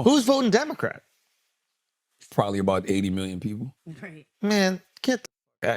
Who's voting Democrat? Probably about 80 million people. Right. Man, get the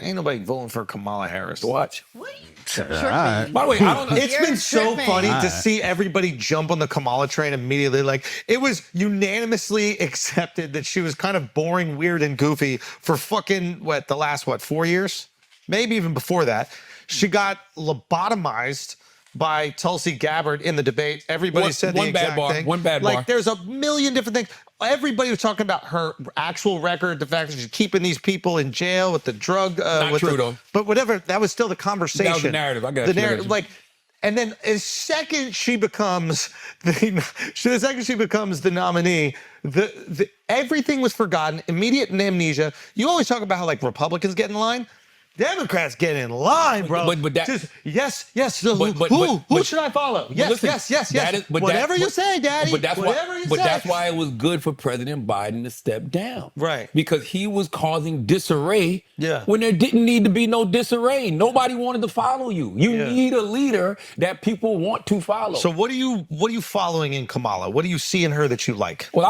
ain't nobody voting for Kamala Harris. Watch. What? right. By the way, I don't know. It's been so tripping. funny to see everybody jump on the Kamala train immediately. Like, it was unanimously accepted that she was kind of boring, weird, and goofy for fucking, the last 4 years? Maybe even before that. She got lobotomized by Tulsi Gabbard in the debate. Everybody said the exact thing. One bad bar. Like, there's a million different things. Everybody was talking about her actual record, the fact that she's keeping these people in jail with the drug. Not true, though. But whatever, that was still the conversation. That was the narrative. I got the you. narrative, like, and then as second she becomes the nominee, everything was forgotten. Immediate amnesia. You always talk about how like Republicans get in line. Democrats get in line, bro. But that, just yes. So but- who should I follow? Yes, listen, yes. that is- but Whatever that- you say, Daddy. But that's whatever why. you But say. that's why it was good for President Biden to step down, Right. Because he was causing disarray. Yeah. When there didn't need to be no disarray. Nobody wanted to follow you. You Yeah. need a leader that people want to follow. So what are you following in Kamala? What do you see in her that you like? Well,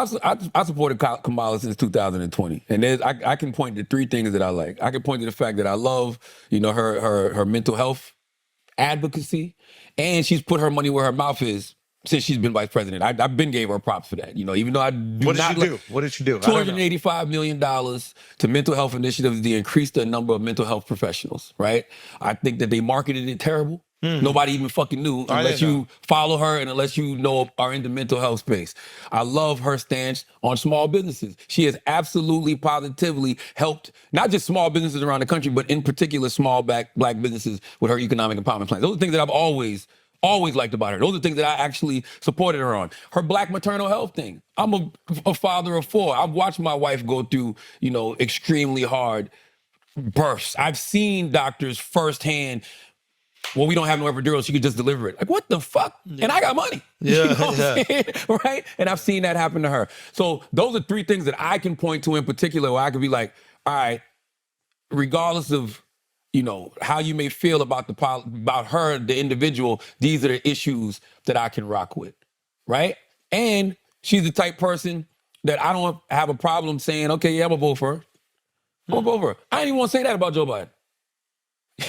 I supported Kamala since 2020, and I can point to three things that I like. I can point to the fact that I love, her mental health advocacy, and she's put her money where her mouth is since she's been vice president. I've been gave her props for that. Even though I do What did not she do? What did she do? $285 million to mental health initiatives to increase the number of mental health professionals, right? I think that they marketed it terrible. Nobody even fucking knew unless you follow her and unless are in the mental health space. I love her stance on small businesses. She has absolutely, positively helped not just small businesses around the country, but in particular small black businesses with her economic empowerment plans. Those are things that I've always liked about her. Those are things that I actually supported her on. Her black maternal health thing. I'm a father of four. I've watched my wife go through, extremely hard births. I've seen doctors firsthand. Well, we don't have no epidural. She could just deliver it. Like, what the fuck? Yeah. And I got money. Yeah, what I'm saying? Right? And I've seen that happen to her. So those are three things that I can point to in particular where I could be like, all right, regardless of, how you may feel about her, the individual, these are the issues that I can rock with, right? And she's the type person that I don't have a problem saying, okay, yeah, I'm gonna vote for her. I'm gonna vote for her. I didn't even want to say that about Joe Biden.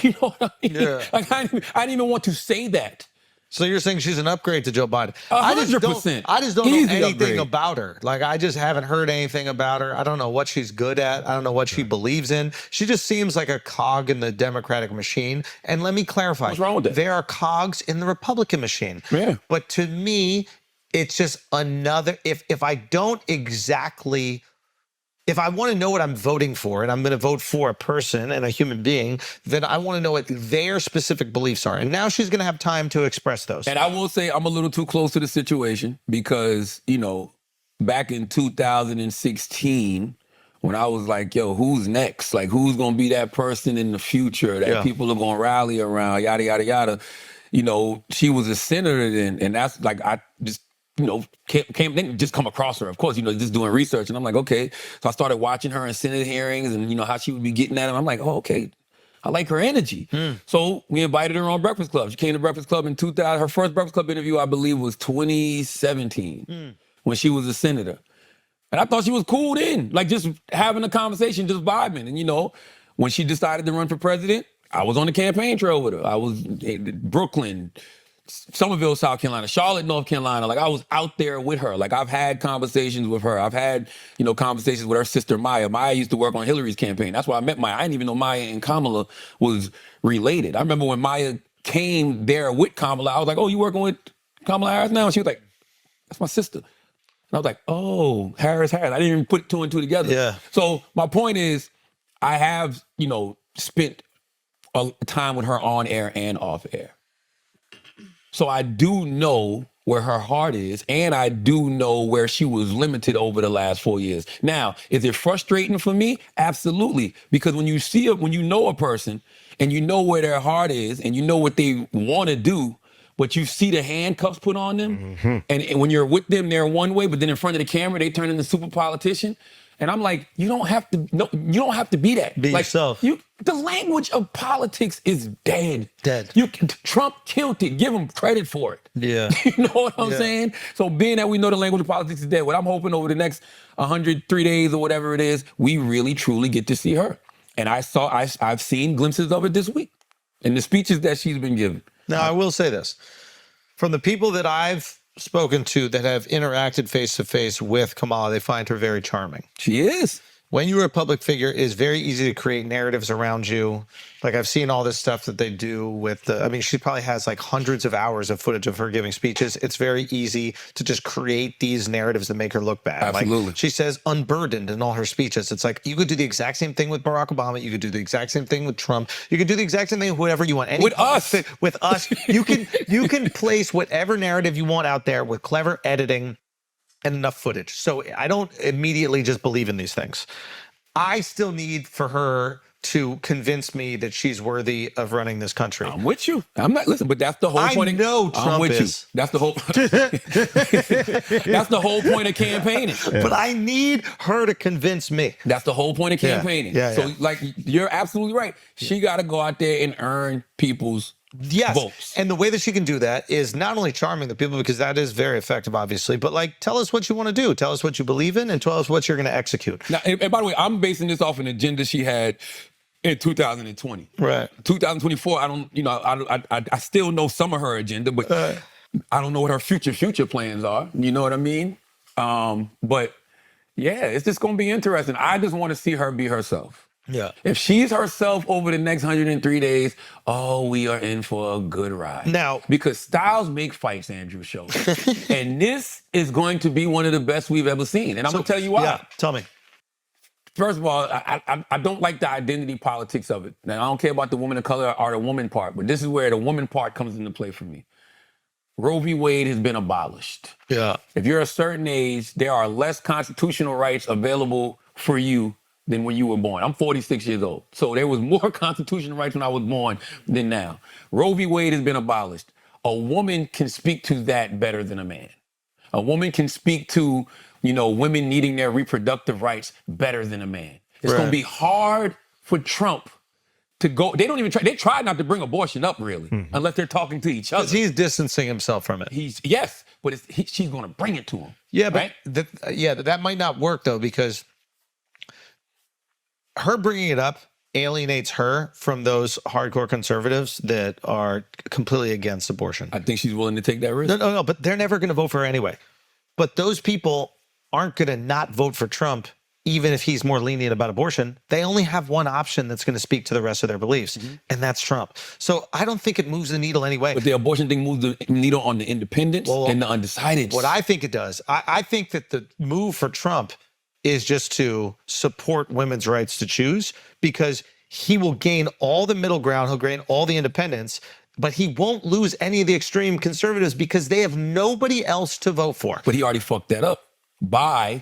You know what I mean? Yeah. Like I didn't even want to say that. So you're saying she's an upgrade to Joe Biden? 100%. I just don't know Easy anything upgrade. about her. Like, I just haven't heard anything about her. I don't know what she's good at. I don't know what she believes in. She just seems like a cog in the Democratic machine. And let me clarify. What's wrong with that? There are cogs in the Republican machine. Yeah. But to me, it's just another, if I don't exactly, if I want to know what I'm voting for, and I'm going to vote for a person and a human being, then I want to know what their specific beliefs are. And now she's going to have time to express those. And I will say I'm a little too close to the situation because, back in 2016, when I was like, yo, who's next? Like, who's going to be that person in the future that people are going to rally around, yada, yada, yada. She was a senator then, and that's like, I just, didn't just come across her, of course, just doing research. And I'm like, okay. So I started watching her in Senate hearings and, how she would be getting at him. I'm like, oh, okay. I like her energy. So we invited her on Breakfast Club. She came to Breakfast Club in 2000. Her first Breakfast Club interview, I believe, was 2017 when she was a senator. And I thought she was cool then, like just having a conversation, just vibing. And, when she decided to run for president, I was on the campaign trail with her. I was in Brooklyn, Somerville, South Carolina, Charlotte, North Carolina. Like I was out there with her. Like I've had conversations with her. I've had, conversations with her sister, Maya. Maya used to work on Hillary's campaign. That's why I met Maya. I didn't even know Maya and Kamala was related. I remember when Maya came there with Kamala, I was like, oh, you working with Kamala Harris now? And she was like, that's my sister. And I was like, oh, Harris. I didn't even put two and two together. Yeah. So my point is, I have, spent a time with her on air and off air. So I do know where her heart is, and I do know where she was limited over the last 4 years. Now, is it frustrating for me? Absolutely. Because when you know a person and you know where their heart is and you know what they want to do, but you see the handcuffs put on them, and when you're with them, they're one way, but then in front of the camera, they turn into super politician. And I'm like, you don't have to. No, you don't have to be that. Be like, yourself. The language of politics is dead. Dead. Trump killed it. Give him credit for it. Yeah. You know what I'm saying? So being that we know the language of politics is dead, what I'm hoping over the next 103 days or whatever it is, we really truly get to see her. And I've seen glimpses of it this week in the speeches that she's been giving. Now, I will say this. From the people that I've spoken to that have interacted face-to-face with Kamala, they find her very charming. She is. When you're a public figure, it's very easy to create narratives around you. Like, I've seen all this stuff that they do with I mean, she probably has like hundreds of hours of footage of her giving speeches. It's very easy to just create these narratives that make her look bad. Absolutely. Like, she says unburdened in all her speeches. It's like, you could do the exact same thing with Barack Obama. You could do the exact same thing with Trump. You could do the exact same thing with whatever you want. With us. With us. You can place whatever narrative you want out there with clever editing and enough footage. So I don't immediately just believe in these things. I still need for her to convince me that she's worthy of running this country. I'm with you. I'm not, listen, but that's the whole point. I know Trump I'm with is. you. That's the whole that's the whole point of campaigning. But I need her to convince me. That's the whole point of campaigning. So like, you're absolutely right. She got to go out there and earn people's votes. And the way that she can do that is not only charming the people, because that is very effective, obviously, but like, tell us what you want to do. Tell us what you believe in and tell us what you're going to execute. Now, and by the way, I'm basing this off an agenda she had in 2020. Right. 2024, I don't, I still know some of her agenda, but I don't know what her future plans are. You know what I mean? But yeah, it's just going to be interesting. I just want to see her be herself. Yeah. If she's herself over the next 103 days, we are in for a good ride. Now, because styles make fights, Andrew Schulz. And this is going to be one of the best we've ever seen. And I'm going to tell you why. Yeah, tell me. First of all, I don't like the identity politics of it. Now, I don't care about the woman of color or the woman part, but this is where the woman part comes into play for me. Roe v. Wade has been abolished. Yeah. If you're a certain age, there are less constitutional rights available for you than when you were born. I'm 46 years old. So there was more constitutional rights when I was born than now. Roe v. Wade has been abolished. A woman can speak to that better than a man. A woman can speak to, women needing their reproductive rights better than a man. It's going to be hard for Trump to go. They don't even try. They try not to bring abortion up, really, unless they're talking to each other. He's distancing himself from it. But she's going to bring it to him. Yeah, but right? that might not work, though, because her bringing it up alienates her from those hardcore conservatives that are completely against abortion. I think she's willing to take that risk. No, but they're never going to vote for her anyway. But those people aren't going to not vote for Trump, even if he's more lenient about abortion. They only have one option that's going to speak to the rest of their beliefs, and that's Trump. So I don't think it moves the needle anyway. But the abortion thing moves the needle on the independents and the undecideds. What I think it does, I think that the move for Trump is just to support women's rights to choose, because he will gain all the middle ground, he'll gain all the independents, but he won't lose any of the extreme conservatives because they have nobody else to vote for. But he already fucked that up by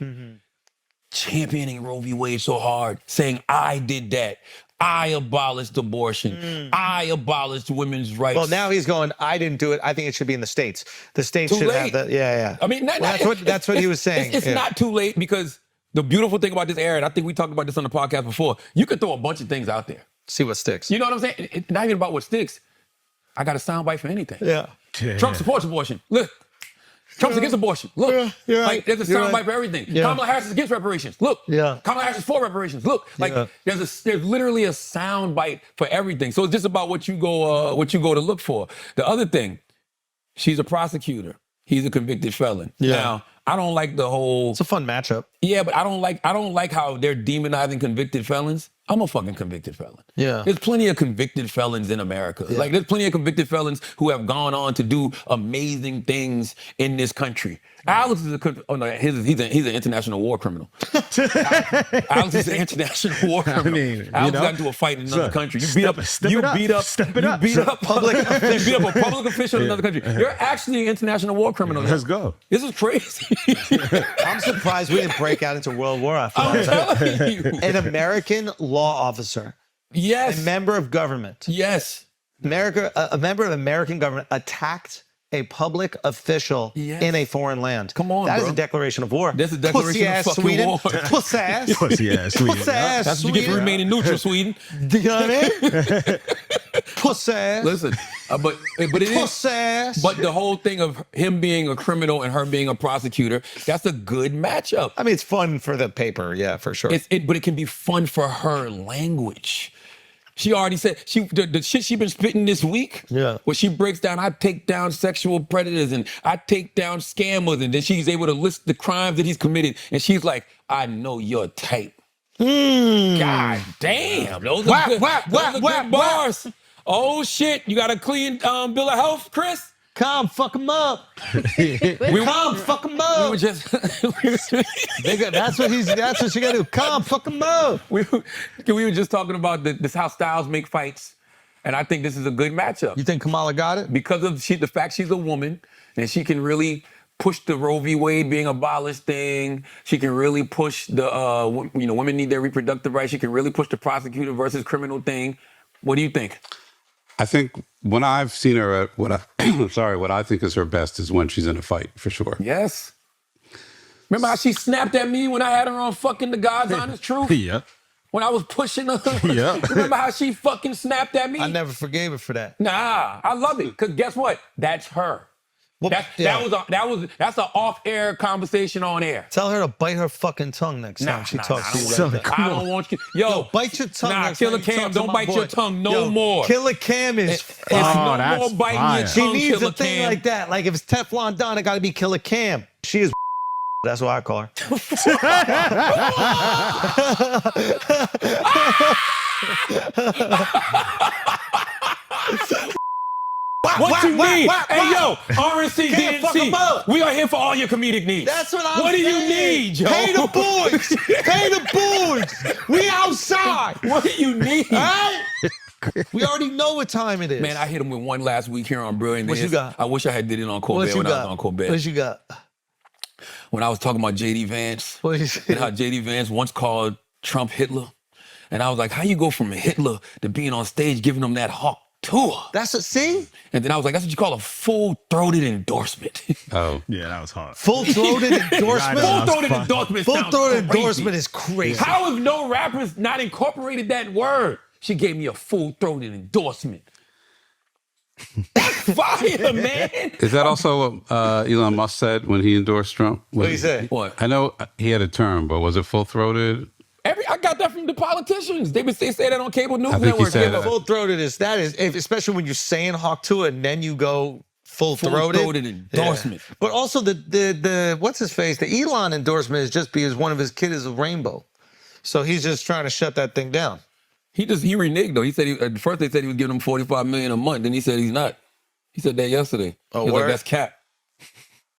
championing Roe v. Wade so hard, saying, I did that. I abolished abortion. I abolished women's rights. Well, now he's going, I didn't do it. I think it should be in the states. The states should have that. Yeah. I mean, that's what he was saying. It's not too late, because the beautiful thing about this era, and I think we talked about this on the podcast before, you can throw a bunch of things out there. See what sticks. You know what I'm saying? It's not even about what sticks. I got a soundbite for anything. Yeah. Trump supports abortion. Look. Trump's against abortion. Look. Like, there's a soundbite for everything. Yeah. Kamala Harris is against reparations. Look. Yeah. Kamala Harris is for reparations. Look. Like, there's literally a soundbite for everything. So it's just about what you go to look for. The other thing, she's a prosecutor. He's a convicted felon. Yeah. Now, I don't like the whole. It's a fun matchup. Yeah, but I don't like how they're demonizing convicted felons. I'm a fucking convicted felon. Yeah. There's plenty of convicted felons in America. Yeah. Like, there's plenty of convicted felons who have gone on to do amazing things in this country. Alex is he's an international war criminal. Alex is an international war criminal. Alex got into a fight in another country. You beat up a public official in another country. You're actually an international war criminal. Let's go. This is crazy. I'm surprised we didn't break out into World War after I'm telling you. An American law officer, Yes. a member of government, Yes. a member of American government attacked a public official in a foreign land. Come on, that bro. is a declaration of war. That's a declaration of fucking Sweden. war. Pussy ass. Pussy ass Sweden. Pussy ass That's what you get for remaining neutral, Sweden. Do you know what I mean? Pussy ass. Listen, but it is. Pussy ass. But the whole thing of him being a criminal and her being a prosecutor, that's a good matchup. I mean, it's fun for the paper, yeah, for sure. But it can be fun for her language. She already said the shit she been spitting this week. Yeah. Where she breaks down, I take down sexual predators and I take down scammers, and then she's able to list the crimes that he's committed, and she's like, I know your type. God damn, those are good bars. Oh shit, you got a clean bill of health, Chris? Come fuck him up. Come fuck him up. We were just That's what you gotta do. Come fuck him up. we were just talking about this how styles make fights, and I think this is a good matchup. You think Kamala got it? Because of the fact she's a woman and she can really push the Roe v. Wade being abolished thing. She can really push the women need their reproductive rights. She can really push the prosecutor versus criminal thing. What do you think? I think when I've seen her at what I think is her best is when she's in a fight, for sure. Yes. Remember how she snapped at me when I had her on fucking The God's Honest Truth? Yeah. When I was pushing her? Yeah. Remember how she fucking snapped at me? I never forgave her for that. Nah, I love it. Because guess what? That's her. Well, That's an off-air conversation on air. Tell her to bite her fucking tongue next time she talks to you like that. I don't want you. Yo, bite your tongue. Nah, next time Killer you talk Cam, to don't my bite boy. your tongue no more. Killer Cam is It's no that's more biting fire. your She tongue, needs Killer a thing Cam. like that. Like if it's Teflon Don, it got to be Killer Cam. She is. That's what I call her. What you need? Hey, yo, RNC, Can't fuck 'em DNC, up. we are here for all your comedic needs. That's what I'm What do you saying. need, yo? Pay the boys. Pay the boys. We outside. What do you need? All right? We already know what time it is. Man, I hit him with one last week here on Brilliant. What you got? I wish I had did it on Colbert What you when I was got? on Colbert. What you got? When I was talking about J.D. Vance What you and how J.D. Vance once called Trump Hitler. And I was like, how you go from Hitler to being on stage giving him that hawk tour? That's a see? And then I was like, that's what you call a full-throated endorsement. Oh. Yeah, that was hard. Full-throated endorsement? Right, Full-throated fun. endorsement Full-throated sounds crazy. endorsement is crazy. How have no rappers not incorporated that word? She gave me a full-throated endorsement. That's fire, man. Is that also what Elon Musk said when he endorsed Trump? What did he say? What? I know he had a term, but was it full-throated? I got that from the politicians. They say that on cable news I think he network. said Yeah, that. Full-throated especially when you're saying hawk to it and then you go full-throated. Full-throated endorsement. Yeah. But also the what's his face? The Elon endorsement is just because one of his kids is a rainbow. So he's just trying to shut that thing down. He reneged though. He said at first they said he was giving him $45 million a month. Then he said he's not. He said that yesterday. Oh, he was word? like, that's cap.